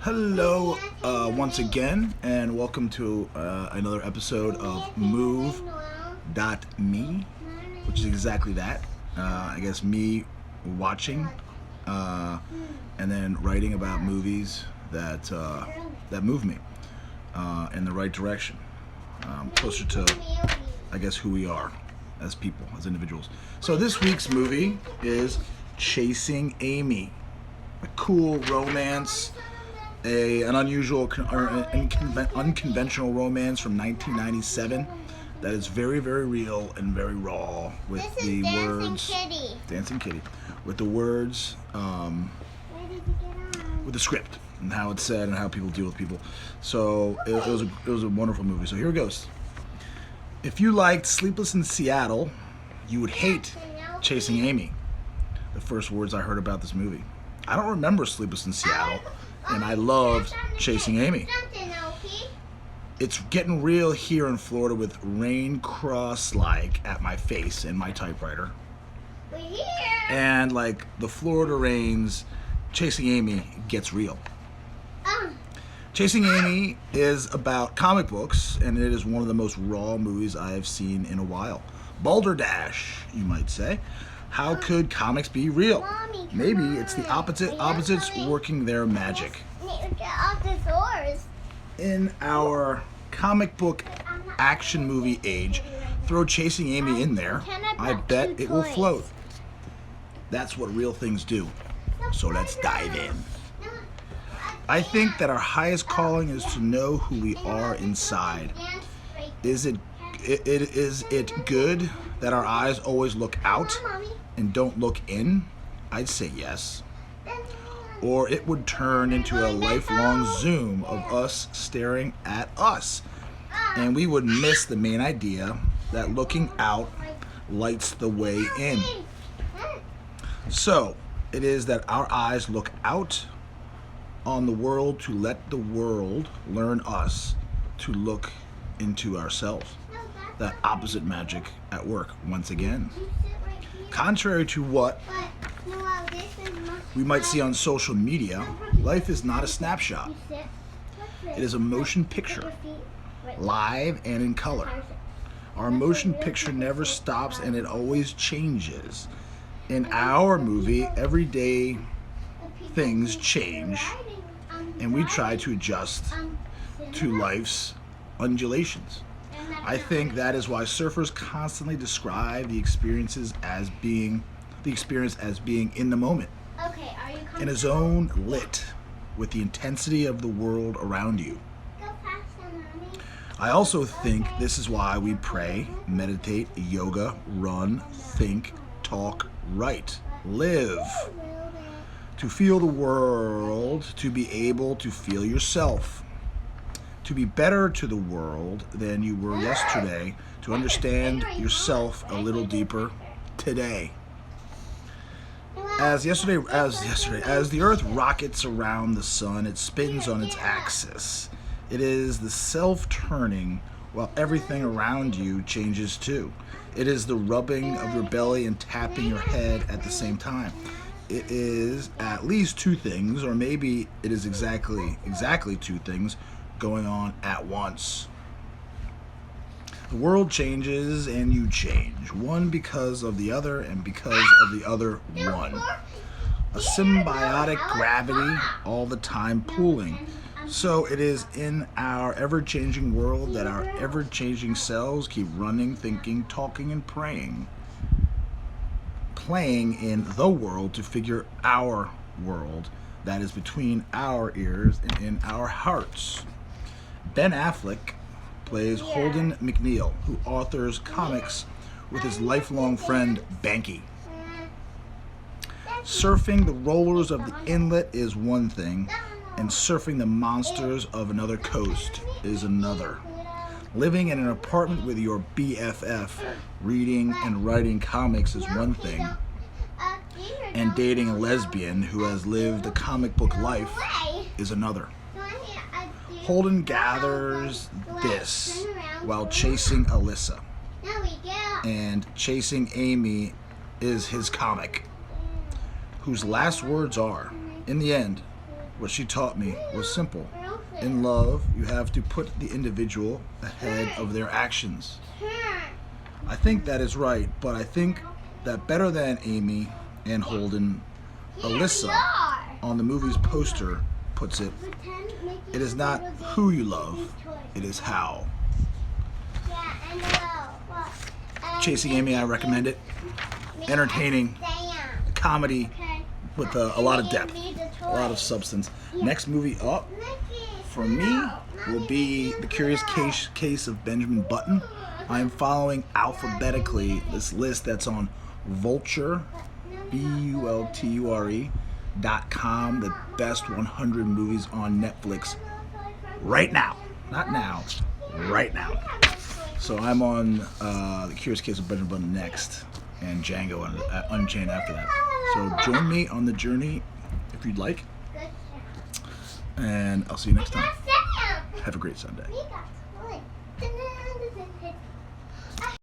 Hello, once again, and welcome to another episode of Move.me, which is exactly that. I guess me watching and then writing about movies that move me in the right direction, closer to, I guess, who we are as people, as individuals. So this week's movie is Chasing Amy, a cool romance. An unusual or unconventional romance from 1997 that is very, very real and very raw with This the is Dancing words. Kitty. Dancing Kitty, with the words, Where did you get on? with the script and how it's said and how people deal with people. So it was a wonderful movie. So here it goes. If you liked Sleepless in Seattle, you would hate Chasing Amy. The first words I heard about this movie. I don't remember Sleepless in Seattle. And I loved Chasing Amy. It's getting real here in Florida with rain cross-like at my face in my typewriter. We're here. And like the Florida rains, Chasing Amy gets real. Chasing Amy is about comic books, and it is one of the most raw movies I have seen in a while. Balderdash, you might say. How could comics be real? Mommy, come Maybe on. it's the opposites working their magic. Get off the doors. In our comic book action movie age, throw Chasing Amy in there, I bet it will float. That's what real things do. So let's dive in. I think that our highest calling is to know who we are inside. Is it good that our eyes always look out and don't look in? I'd say yes. Or it would turn into a lifelong zoom of us staring at us. And we would miss the main idea that looking out lights the way in. So, it is that our eyes look out on the world to let the world learn us to look into ourselves. That opposite magic at work once again. Contrary to what we might see on social media, life is not a snapshot. It is a motion picture, live and in color. Our motion picture never stops and it always changes. In our movie, everyday things change and we try to adjust to life's undulations. I think that is why surfers constantly describe the experience as being in the moment, Okay, are you coming? in a zone lit with the intensity of the world around you. Go faster, Mommy. I also think this is why we pray, meditate, yoga, run, think, talk, write, live. To feel the world, to be able to feel yourself. To be better to the world than you were yesterday, to understand yourself a little deeper today. As the earth rockets around the sun, it spins on its axis. It is the self turning while everything around you changes too. It is the rubbing of your belly and tapping your head at the same time. It is at least two things, or maybe it is exactly two things going on at once. The world changes and you change, one because of the other and because of the other one. A symbiotic gravity all the time pulling. So it is in our ever-changing world that our ever-changing selves keep running, thinking, talking, and praying. Playing in the world to figure our world that is between our ears and in our hearts. Ben Affleck plays Holden McNeil, who authors comics with his lifelong friend Banky. Surfing the rollers of the inlet is one thing, and surfing the monsters of another coast is another. Living in an apartment with your BFF, reading and writing comics is one thing, and dating a lesbian who has lived a comic book life is another. Holden gathers this while chasing Alyssa, and Chasing Amy is his comic, whose last words are, in the end, what she taught me was simple. In love, you have to put the individual ahead of their actions. I think that is right, but I think that better than Amy and Holden, Alyssa on the movie's poster puts it, it is not who you love, it is how. Chasing Amy, I recommend it. Entertaining, comedy with a lot of depth, a lot of substance. Next movie up for me will be The Curious Case of Benjamin Button. I am following alphabetically this list that's on Vulture, BULTURE.com, the best 100 movies on Netflix right now. Not now, right now. So I'm on The Curious Case of Benjamin Button next, and Django Unchained after that. So join me on the journey if you'd like, and I'll see you next time. Have a great Sunday.